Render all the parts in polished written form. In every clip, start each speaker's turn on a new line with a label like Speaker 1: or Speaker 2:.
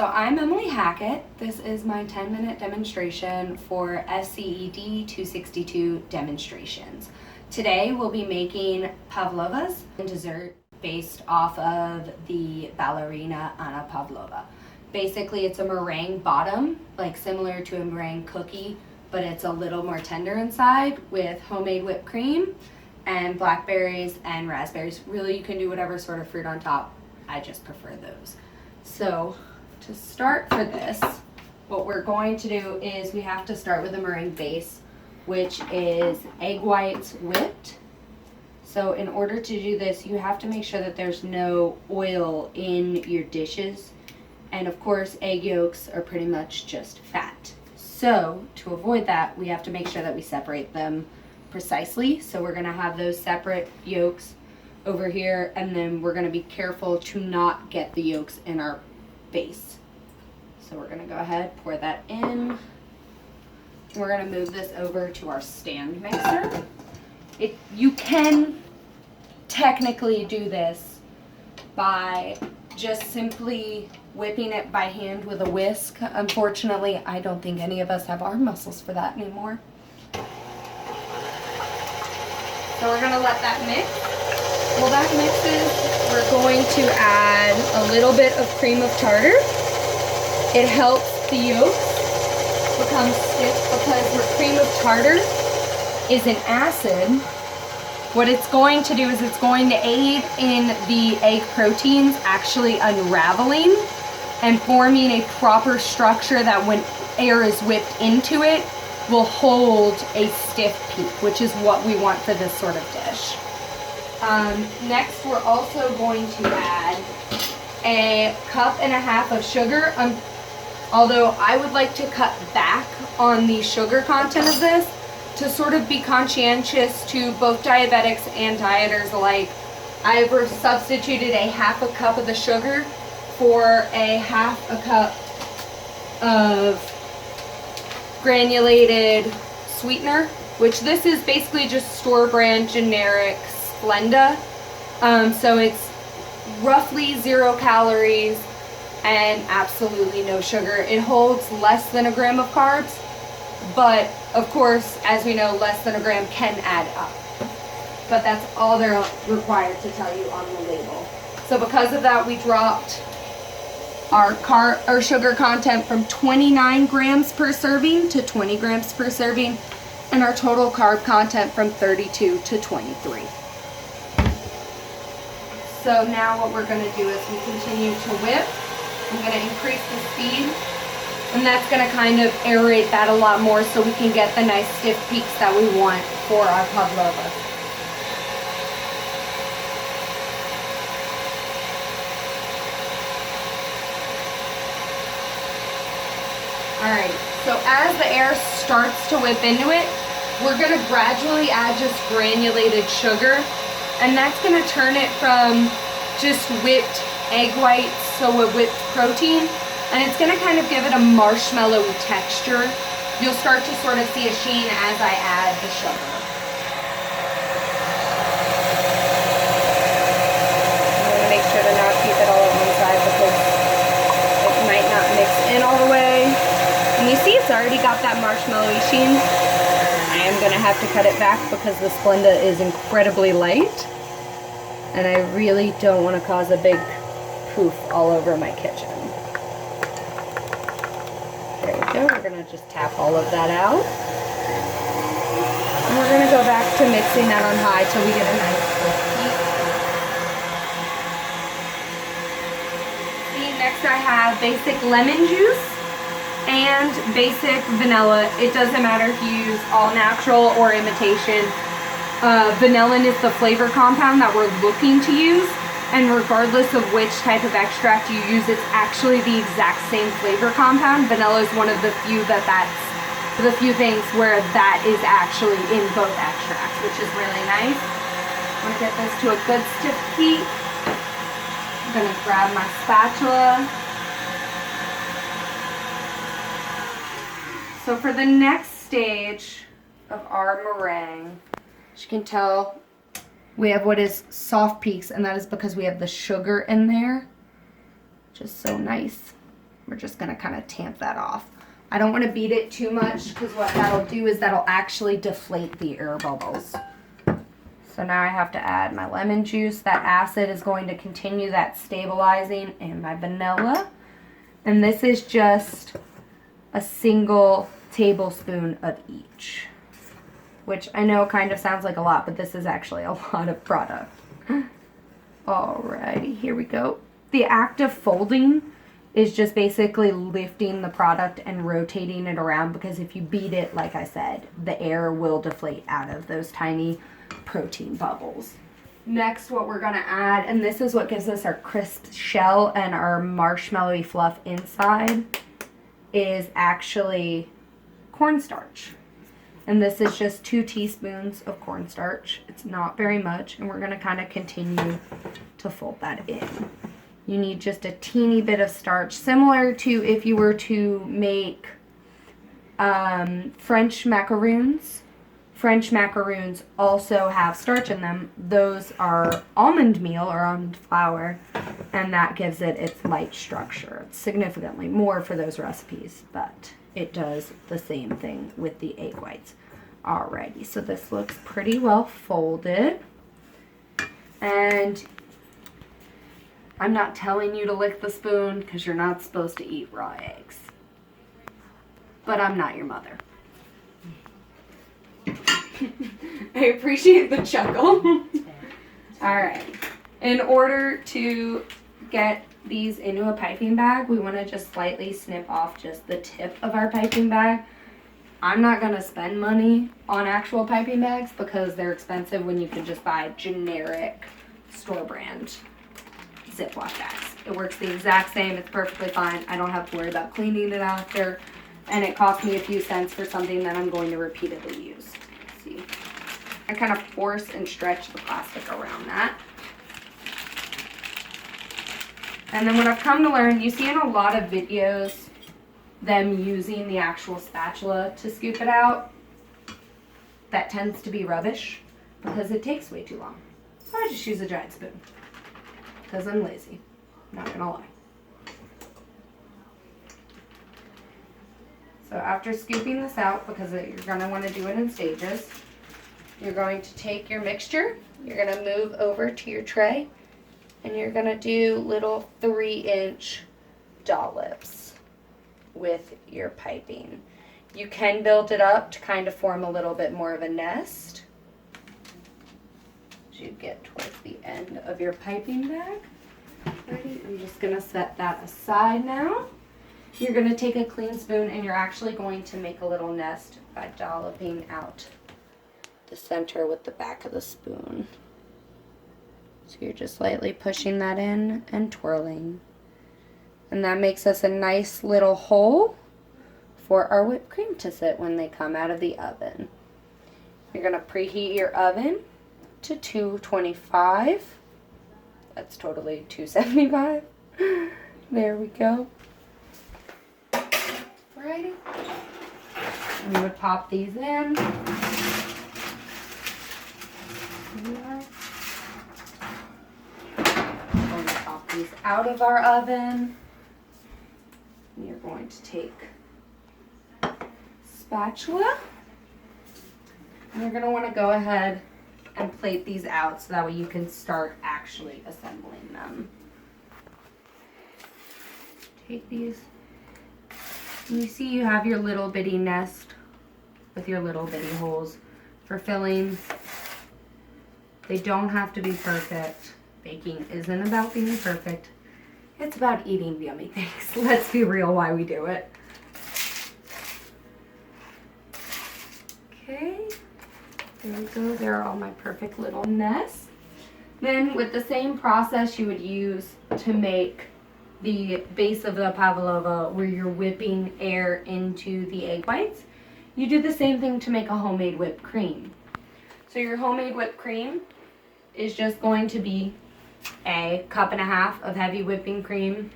Speaker 1: So I'm Emily Hackett. This is my 10-minute demonstration for FCED262 demonstrations. Today we'll be making Pavlovas, a dessert based off of the ballerina Anna Pavlova. Basically it's a meringue bottom, like similar to a meringue cookie, but it's a little more tender inside with homemade whipped cream and blackberries and raspberries. Really, you can do whatever sort of fruit on top. I just prefer those. So to start for this, what we're going to do is we have to start with a meringue base, which is egg whites whipped. So in order to do this, you have to make sure that there's no oil in your dishes. And of course, egg yolks are pretty much just fat. So to avoid that, we have to make sure that we separate them precisely. So we're gonna have those separate yolks over here, and then we're gonna be careful to not get the yolks in our base. So we're gonna go ahead, pour that in. We're gonna move this over to our stand mixer. You can technically do this by just simply whipping it by hand with a whisk. Unfortunately, I don't think any of us have arm muscles for that anymore. So we're gonna let that mix. While that mixes, we're going to add a little bit of cream of tartar. It helps the yolks become stiff because where cream of tartar is an acid, what it's going to do is it's going to aid in the egg proteins actually unraveling and forming a proper structure that when air is whipped into it will hold a stiff peak, which is what we want for this sort of dish. Next, we're also going to add a cup and a half of sugar. Although I would like to cut back on the sugar content of this to sort of be conscientious to both diabetics and dieters alike. I've substituted a half a cup of the sugar for a half a cup of granulated sweetener, which this is basically just store brand generic Splenda. So it's roughly 0 calories and absolutely no sugar. It holds less than a gram of carbs, but of course, as we know, less than a gram can add up. But that's all they're required to tell you on the label. So because of that, we dropped our sugar content from 29 grams per serving to 20 grams per serving, and our total carb content from 32 to 23. So now what we're going to do is we continue to whip. I'm going to increase the speed, and that's going to kind of aerate that a lot more so we can get the nice stiff peaks that we want for our pavlova. Alright, so as the air starts to whip into it, we're going to gradually add just granulated sugar, and that's going to turn it from just whipped egg whites, so a whipped protein, and it's going to kind of give it a marshmallowy texture. You'll start to sort of see a sheen as I add the sugar. I'm going to make sure to not keep it all at one side because it might not mix in all the way. And you see it's already got that marshmallowy sheen. I am going to have to cut it back because the Splenda is incredibly light, and I really don't want to cause a big poof all over my kitchen. There we go. We're going to just tap all of that out. And we're going to go back to mixing that on high till we get a nice heat. See, next I have basic lemon juice and basic vanilla. It doesn't matter if you use all natural or imitation. Vanillin is the flavor compound that we're looking to use, and regardless of which type of extract you use, it's actually the exact same flavor compound. Vanilla is one of the few things where that is actually in both extracts, which is really nice. I'm gonna get this to a good stiff heat. I'm gonna grab my spatula. So for the next stage of our meringue, as you can tell, we have what is soft peaks, and that is because we have the sugar in there. Just so nice. We're just gonna kind of tamp that off. I don't want to beat it too much because what that'll do is that'll actually deflate the air bubbles. So now I have to add my lemon juice. That acid is going to continue that stabilizing, and my vanilla. And this is just a single tablespoon of each, which I know kind of sounds like a lot, but this is actually a lot of product. Alrighty, here we go. The act of folding is just basically lifting the product and rotating it around, because if you beat it, like I said, the air will deflate out of those tiny protein bubbles. Next, what we're gonna add, and this is what gives us our crisp shell and our marshmallowy fluff inside, is actually cornstarch. And this is just 2 teaspoons of cornstarch. It's not very much, and we're gonna kind of continue to fold that in. You need just a teeny bit of starch, similar to if you were to make French macaroons. French macaroons also have starch in them. Those are almond meal or almond flour, and that gives it its light structure. It's significantly more for those recipes, but it does the same thing with the egg whites. Alrighty, so this looks pretty well folded. And I'm not telling you to lick the spoon because you're not supposed to eat raw eggs. But I'm not your mother. I appreciate the chuckle. Alright. In order to get these into a piping bag, we want to just slightly snip off just the tip of our piping bag. I'm not going to spend money on actual piping bags because they're expensive when you can just buy generic store brand Ziploc bags. It works the exact same. It's perfectly fine. I don't have to worry about cleaning it after, and it cost me a few cents for something that I'm going to repeatedly use. Let's see, I kind of force and stretch the plastic around that. And then what I've come to learn, you see in a lot of videos them using the actual spatula to scoop it out. That tends to be rubbish because it takes way too long. So I just use a giant spoon because I'm lazy, not gonna lie. So after scooping this out, because you're gonna want to do it in stages, you're going to take your mixture, you're gonna move over to your tray, and you're gonna do little 3-inch dollops with your piping. You can build it up to kind of form a little bit more of a nest as you get towards the end of your piping bag. Ready? I'm just gonna set that aside now. You're gonna take a clean spoon and you're actually going to make a little nest by dolloping out the center with the back of the spoon. So you're just lightly pushing that in and twirling. And that makes us a nice little hole for our whipped cream to sit when they come out of the oven. You're gonna preheat your oven to 225. That's totally 275. There we go. Alrighty. We would pop these in. We'll pop these out of our oven. You're going to take spatula, and you're going to want to go ahead and plate these out so that way you can start actually assembling them. Take these, and you see you have your little bitty nest with your little bitty holes for fillings. They don't have to be perfect. Baking isn't about being perfect. It's about eating yummy things. Let's be real why we do it. Okay, there we go. There are all my perfect little nests. Then with the same process you would use to make the base of the pavlova where you're whipping air into the egg whites, you do the same thing to make a homemade whipped cream. So your homemade whipped cream is just going to be a 1.5 cups of heavy whipping cream.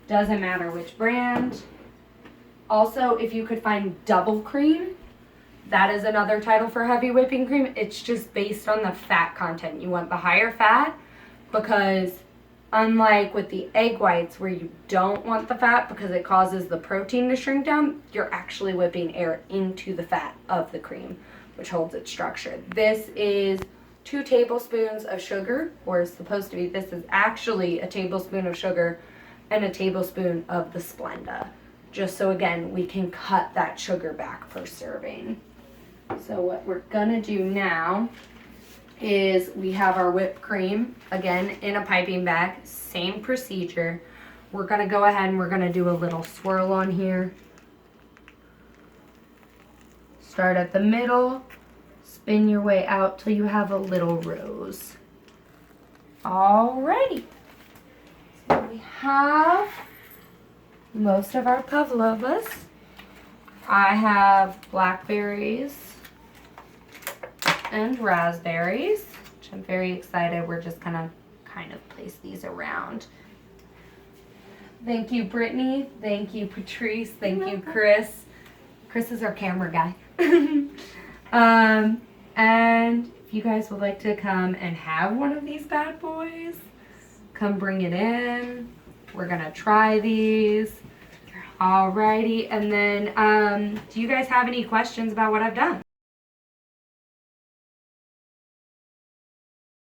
Speaker 1: Doesn't matter which brand. Also, if you could find double cream, that is another title for heavy whipping cream. It's just based on the fat content. You want the higher fat because Unlike with the egg whites where you don't want the fat because it causes the protein to shrink down, you're actually whipping air into the fat of the cream, which holds its structure. This is 2 tablespoons of sugar, or is supposed to be. This is actually a tablespoon of sugar and a tablespoon of the Splenda, just so again we can cut that sugar back per serving. So what we're gonna do now is we have our whipped cream, again, in a piping bag, same procedure. We're gonna go ahead and we're gonna do a little swirl on here. Start at the middle, spin your way out till you have a little rose. Alrighty, so we have most of our pavlovas. I have blackberries and raspberries, which I'm very excited. We're just gonna kind of place these around. Thank you, Brittany. Thank you, Patrice. Thank you, Chris. Chris is our camera guy. And if you guys would like to come and have one of these bad boys, come bring it in. We're gonna try these. Alrighty, and then do you guys have any questions about what I've done?